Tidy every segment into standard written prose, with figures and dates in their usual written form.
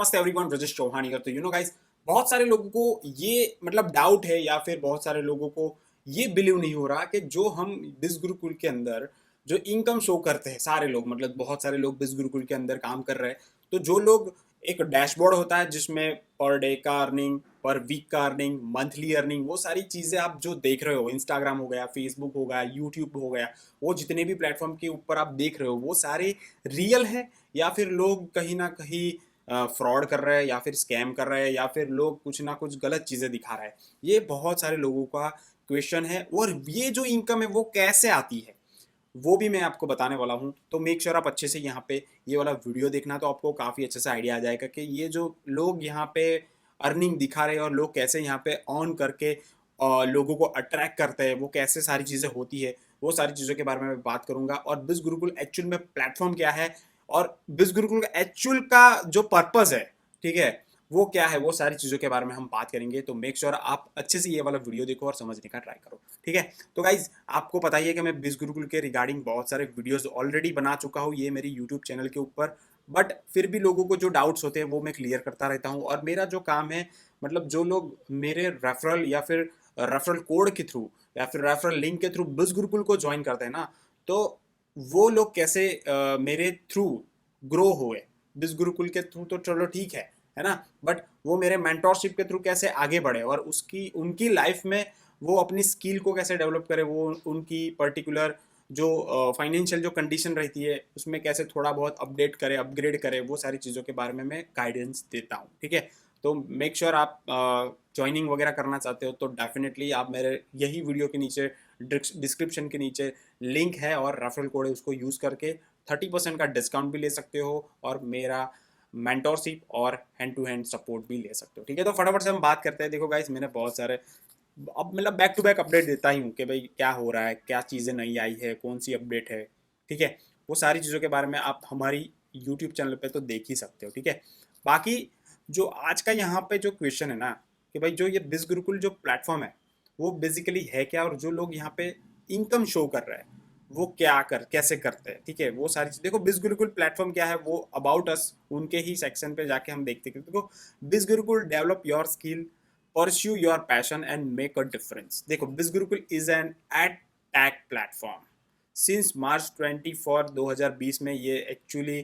नमस्ते everyone, Brajesh Chauhan here। तो guys, बहुत सारे लोगों को ये मतलब डाउट है या फिर बहुत सारे लोगों को ये बिलीव नहीं हो रहा कि जो हम बिस गुरुकुल के अंदर जो इनकम शो करते हैं, सारे लोग मतलब बहुत सारे लोग बिस गुरुकुल के अंदर काम कर रहे हैं। तो जो लोग एक डैशबोर्ड होता है जिसमें पर डे का अर्निंग, पर वीक का अर्निंग, मंथली अर्निंग, वो सारी चीज़ें आप जो देख रहे हो, इंस्टाग्राम हो गया, फेसबुक हो गया, यूट्यूब हो गया, वो जितने भी प्लेटफॉर्म के ऊपर आप देख रहे हो वो सारे रियल है या फिर लोग कहीं ना कहीं फ्रॉड कर रहे हैं या फिर स्कैम कर रहे हैं या फिर लोग कुछ ना कुछ गलत चीज़ें दिखा रहे हैं। ये बहुत सारे लोगों का क्वेश्चन है और ये जो इनकम है वो कैसे आती है वो भी मैं आपको बताने वाला हूँ। तो मेक श्योर आप अच्छे से यहाँ पे ये वाला वीडियो देखना, तो आपको काफ़ी अच्छे से आइडिया आ जाएगा कि ये जो लोग यहाँ पे अर्निंग दिखा रहे हैं और लोग कैसे यहाँ पे ऑन करके लोगों को अट्रैक्ट करते हैं, वो कैसे सारी चीज़ें होती है, वो सारी चीज़ों के बारे में मैं बात करूंगा। और बिस गुरुकुल एक्चुअल में प्लेटफॉर्म क्या है और बिस गुरुकुल का एक्चुअल का जो पर्पज़ है, ठीक है, वो क्या है, वो सारी चीज़ों के बारे में हम बात करेंगे। तो मेक श्योर आप अच्छे से ये वाला वीडियो देखो और समझने का ट्राई करो, ठीक है। तो गाइज, आपको पता ही है कि मैं बिस गुरुकुल के रिगार्डिंग बहुत सारे वीडियोस ऑलरेडी बना चुका हूँ ये मेरी यूट्यूब चैनल के ऊपर। बट फिर भी लोगों को जो डाउट्स होते हैं वो मैं क्लियर करता रहता हूँ। और मेरा जो काम है, मतलब जो लोग मेरे रेफरल या फिर रेफरल कोड के थ्रू या फिर रेफरल लिंक के थ्रू बिस गुरुकुल को ज्वाइन करते हैं ना, तो वो लोग कैसे मेरे थ्रू ग्रो हुए। बिस गुरुकुल के थ्रू तो चलो ठीक है ना, बट वो मेरे मेंटोरशिप के थ्रू कैसे आगे बढ़े और उसकी उनकी लाइफ में वो अपनी स्किल को कैसे डेवलप करे, वो उनकी पर्टिकुलर जो फाइनेंशियल जो कंडीशन रहती है उसमें कैसे थोड़ा बहुत अपडेट करे, अपग्रेड करे, वो सारी चीज़ों के बारे में मैं गाइडेंस देता हूँ, ठीक है। तो मेक श्योर आप ज्वाइनिंग वगैरह करना चाहते हो तो डेफिनेटली आप मेरे यही वीडियो के नीचे डिस्क्रिप्शन के नीचे लिंक है और रेफरल कोड है, उसको यूज़ करके 30% का डिस्काउंट भी ले सकते हो और मेरा मेंटोरशिप और हैंड टू हैंड सपोर्ट भी ले सकते हो, ठीक है। तो फटाफट से हम बात करते हैं। देखो गाइस, मैंने बहुत सारे अब मतलब बैक टू बैक अपडेट देता ही हूँ कि भाई क्या हो रहा है, क्या चीज़ें नई आई है, कौन सी अपडेट है, ठीक है। वो सारी चीज़ों के बारे में आप हमारी यूट्यूब चैनल पे तो देख ही सकते हो, ठीक है। बाकी जो आज का यहाँ पे जो क्वेश्चन है ना कि भाई जो ये बिस गुरुकुल जो प्लेटफॉर्म है वो बेसिकली है क्या, और जो लोग यहाँ पे इनकम शो कर रहे हैं वो क्या कर कैसे करते हैं, ठीक है। वो सारी चीज़ देखो, बिस गुरुकुल प्लेटफॉर्म क्या है, वो अबाउट अस उनके ही सेक्शन पे जाके हम देखते हैं। देखो, Bis Gurukul develop your skill, pursue your passion and make a difference। देखो, Bis Gurukul is an edtech platform since March 2020 में। ये एक्चुअली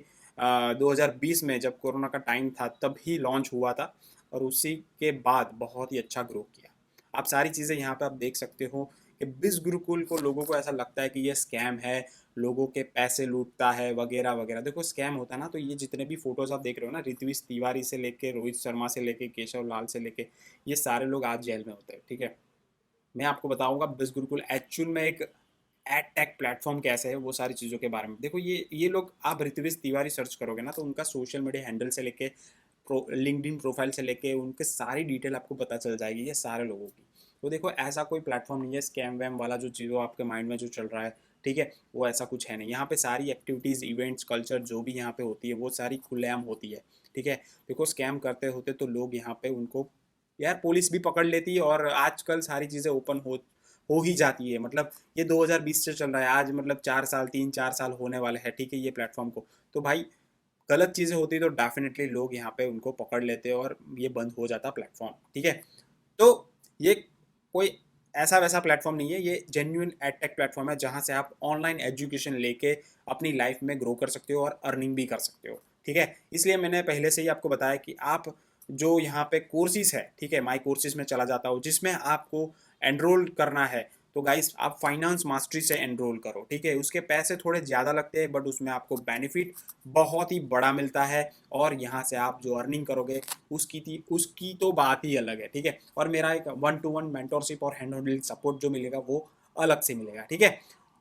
2020 में जब कोरोना का टाइम था तब ही लॉन्च हुआ था और उसी के बाद बहुत ही अच्छा ग्रो किया। आप सारी चीज़ें यहाँ पे आप देख सकते हो कि बिस गुरुकुल को लोगों को ऐसा लगता है कि ये स्कैम है, लोगों के पैसे लूटता है वगैरह वगैरह। देखो, स्कैम होता है ना तो ये जितने भी फोटोज आप देख रहे हो ना, ऋत्विज तिवारी से लेके रोहित शर्मा से लेके केशव लाल से लेके, ये सारे लोग आज जेल में होते हैं, ठीक है। मैं आपको बताऊंगा बिस गुरुकुल एक्चुअल में एक एड टेक प्लेटफॉर्म कैसे है, वो सारी चीज़ों के बारे में। देखो, ये लोग आप ऋत्विज तिवारी सर्च करोगे ना तो उनका सोशल मीडिया हैंडल से लेके लिंक्डइन प्रोफाइल से लेके उनके सारी डिटेल आपको पता चल जाएगी, ये सारे लोगों की। तो देखो, ऐसा कोई प्लेटफॉर्म नहीं है स्कैम वैम वाला जो चीज़ों आपके माइंड में जो चल रहा है, ठीक है, वो ऐसा कुछ है नहीं। यहाँ पे सारी एक्टिविटीज़, इवेंट्स, कल्चर जो भी यहाँ पे होती है वो सारी खुलेआम होती है, ठीक है। देखो, स्कैम करते होते तो लोग यहाँ पे उनको यार पुलिस भी पकड़ लेती है और आजकल सारी चीज़ें ओपन हो ही जाती है। मतलब ये 2020 से चल रहा है, आज मतलब 4 साल, 3-4 साल होने वाले हैं, ठीक है, ये प्लेटफॉर्म को। तो भाई, गलत चीज़ें होती तो डेफिनेटली लोग यहाँ पे उनको पकड़ लेते और ये बंद हो जाता प्लेटफॉर्म, ठीक है। तो ये कोई ऐसा वैसा प्लेटफॉर्म नहीं है, ये जेन्युइन एडटेक प्लेटफॉर्म है जहाँ से आप ऑनलाइन एजुकेशन लेके अपनी लाइफ में ग्रो कर सकते हो और अर्निंग भी कर सकते हो, ठीक है। इसलिए मैंने पहले से ही आपको बताया कि आप जो यहाँ पे कोर्सेज है, ठीक है, माई कोर्सेज में चला जाता हूँ जिसमें आपको एनरोल करना है। तो गाइस, आप फाइनेंस मास्टरी से एनरोल करो, ठीक है। उसके पैसे थोड़े ज़्यादा लगते हैं बट उसमें आपको बेनिफिट बहुत ही बड़ा मिलता है और यहाँ से आप जो अर्निंग करोगे उसकी तो बात ही अलग है, ठीक है। और मेरा एक 1-to-1 मेंटोरशिप और हैंड होल्डिंग सपोर्ट जो मिलेगा वो अलग से मिलेगा, ठीक है।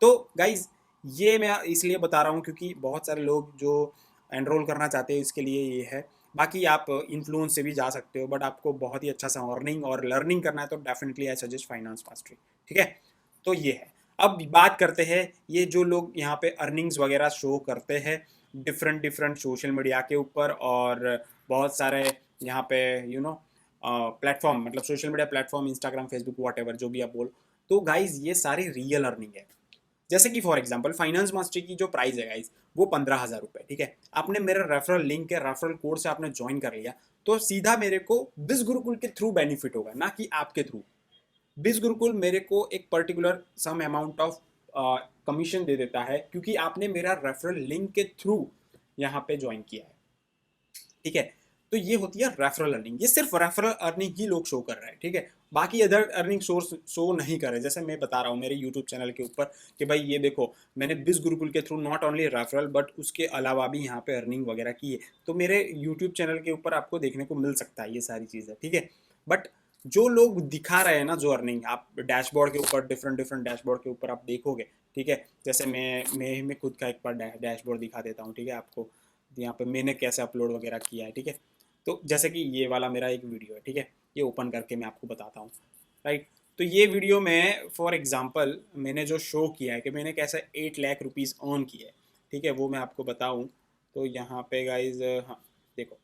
तो गाइज, ये मैं इसलिए बता रहा हूँ क्योंकि बहुत सारे लोग जो एनरोल करना चाहते हैं इसके लिए ये है। बाकी आप इन्फ्लुएंस से भी जा सकते हो बट आपको बहुत ही अच्छा सा अर्निंग और लर्निंग करना है तो definitely I suggest finance mastery, ठीक है। तो ये है। अब बात करते हैं ये जो लोग यहाँ पे अर्निंग्स वगैरह शो करते हैं डिफरेंट डिफरेंट सोशल मीडिया के ऊपर और बहुत सारे यहाँ पे प्लेटफॉर्म, मतलब social media platform, Instagram, Facebook, what ever जो भी आप बोलो। तो गाइज, ये सारी रियल अर्निंग है। जैसे कि फॉर एग्जांपल फाइनेंस मास्टरी की जो प्राइस है गाइज वो 15,000 रुपये, ठीक है। आपने मेरा रेफरल लिंक के रेफरल कोड से आपने ज्वाइन कर लिया, तो सीधा मेरे को बिज गुरुकुल के थ्रू बेनिफिट होगा, ना कि आपके थ्रू। बिज गुरुकुल मेरे को एक particular sum amount of commission दे देता है, क्योंकि आपने मेरा रेफरल लिंक के थ्रू यहाँ पे ज्वाइन किया है, ठीक है। तो ये होती है रेफरल अर्निंग। ये सिर्फ रेफरल अर्निंग ही लोग शो कर रहे हैं, ठीक है। बाकी अदर अर्निंग सोर्स शो नहीं कर रहे। जैसे मैं बता रहा हूँ मेरे यूट्यूब चैनल के ऊपर कि भाई ये देखो, मैंने बिज गुरुकुल के through not only referral but उसके अलावा भी यहाँ पे अर्निंग वगैरह की है। तो मेरे यूट्यूब चैनल के ऊपर आपको देखने को मिल सकता है ये सारी चीज़ें, ठीक है। बट जो लोग दिखा रहे हैं ना जो अर्निंग, आप डैशबोर्ड के ऊपर डिफरेंट डिफरेंट डैशबोर्ड के ऊपर आप देखोगे, ठीक है। जैसे मैं खुद का एक बार डैशबोर्ड दिखा देता हूँ, ठीक है आपको। यहाँ पे मैंने कैसे अपलोड वगैरह किया है, ठीक है। तो जैसे कि ये वाला मेरा एक वीडियो है, ठीक है। ये ओपन करके मैं आपको बताता हूँ, राइट। तो ये वीडियो में फॉर एग्जांपल मैंने जो शो किया है कि मैंने कैसे 8 लाख रुपीज़ अर्न किया है, ठीक है, वो मैं आपको बताऊँ। तो यहाँ पे गाइज, हाँ देखो,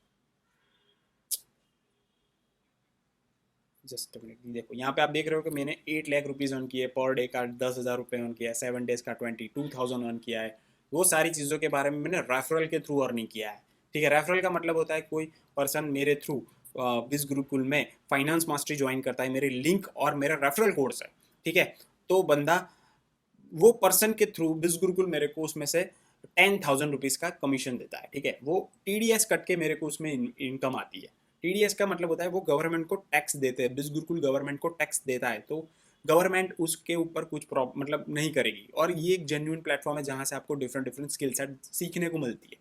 जस्ट मिनट, देखो यहाँ पे आप देख रहे हो कि मैंने 8 लाख रुपीज़ अर्न किए, पर डे का 10,000 रुपये अर्न किया है, 7 डेज का 22,000 अर्न किया है। वो सारी चीज़ों के बारे में मैंने रेफरल के थ्रू अर्निंग किया है, ठीक है। रेफरल का मतलब होता है कोई पर्सन मेरे थ्रू बिज गुरुकुल में फाइनेंस मास्टरी ज्वाइन करता है मेरे लिंक और मेरा रेफरल कोड से, ठीक है। तो बंदा, वो पर्सन के थ्रू बिज गुरुकुल मेरे को उसमें से 10,000 रुपीज़ का कमीशन देता है, ठीक है। वो TDS कट के मेरे को उसमें इनकम आती है। TDS का मतलब होता है वो गवर्नमेंट को टैक्स देते हैं, बिज गुरुकुल गवर्नमेंट को टैक्स देता है, तो गवर्नमेंट उसके ऊपर कुछ मतलब नहीं करेगी। और ये एक जेन्युइन प्लेटफॉर्म है जहाँ से आपको डिफरेंट डिफरेंट स्किल सेट सीखने को मिलती है,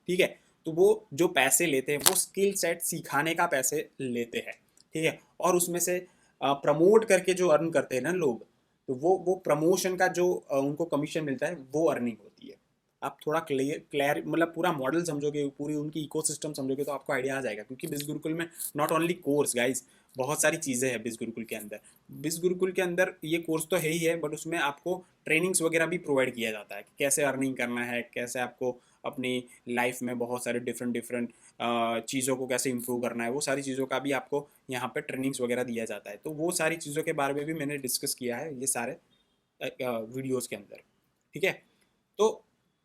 ठीक है। तो वो जो पैसे लेते हैं वो स्किल सेट सिखाने का पैसे लेते हैं, ठीक है। और उसमें से प्रमोट करके जो अर्न करते हैं ना लोग, तो वो प्रमोशन का जो उनको कमीशन मिलता है वो अर्निंग होती है। आप थोड़ा क्लियर मतलब पूरा मॉडल समझोगे, पूरी उनकी इकोसिस्टम समझोगे तो आपको आइडिया आ जाएगा। क्योंकि बिज गुरुकुल में नॉट ओनली कोर्स गाइज, बहुत सारी चीज़ें हैं बिज गुरुकुल के अंदर। बिज गुरुकुल के अंदर ये कोर्स तो है ही है, बट उसमें आपको ट्रेनिंग्स वगैरह भी प्रोवाइड किया जाता है कि कैसे अर्निंग करना है, कैसे आपको अपनी लाइफ में बहुत सारे डिफरेंट डिफरेंट चीज़ों को कैसे इंप्रूव करना है, वो सारी चीज़ों का भी आपको यहाँ पे ट्रेनिंग्स वगैरह दिया जाता है। तो वो सारी चीज़ों के बारे में भी मैंने डिस्कस किया है ये सारे वीडियोस के अंदर, ठीक है। तो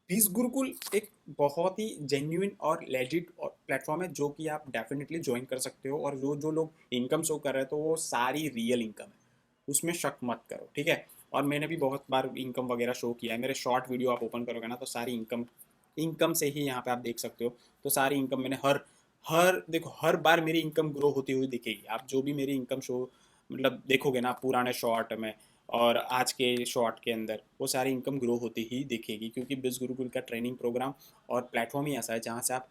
बीस गुरुकुल एक बहुत ही जेन्युइन और लेजिट प्लेटफॉर्म है जो कि आप डेफिनेटली ज्वाइन कर सकते हो। और जो जो लोग इनकम शो कर रहे हैं तो वो सारी रियल इनकम है, उसमें शक मत करो, ठीक है। और मैंने भी बहुत बार इनकम वगैरह शो किया है। मेरे शॉर्ट वीडियो आप ओपन करोगे ना तो सारी इनकम इनकम से ही यहाँ पे आप देख सकते हो। तो सारी इनकम मैंने हर हर देखो, हर बार मेरी इनकम ग्रो होती हुई दिखेगी। आप जो भी मेरी इनकम शो मतलब देखोगे ना पुराने शॉर्ट में और आज के शॉर्ट के अंदर, वो सारी इनकम ग्रो होती ही दिखेगी। क्योंकि बिज गुरुकुल का ट्रेनिंग प्रोग्राम और प्लेटफॉर्म ही ऐसा है जहाँ से आप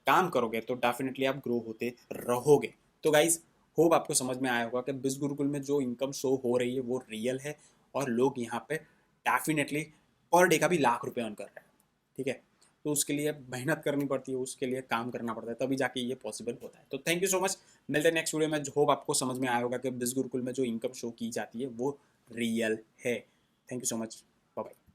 काम करोगे तो डेफिनेटली आप ग्रो होते रहोगे। तो गाइज, होप आपको समझ में आया होगा कि बिज गुरुकुल में जो इनकम शो हो रही है वो रियल है, और लोग यहाँ पे डेफिनेटली पर डे का भी लाख रुपए अर्न कर रहे हैं, ठीक है। तो उसके लिए मेहनत करनी पड़ती है, उसके लिए काम करना पड़ता है, तभी जाके ये पॉसिबल होता है। तो थैंक यू सो मच, मिलते हैं नेक्स्ट वीडियो में। होप आपको समझ में आया होगा कि बिज गुरुकुल में जो इनकम शो की जाती है वो रियल है। Thank you so much.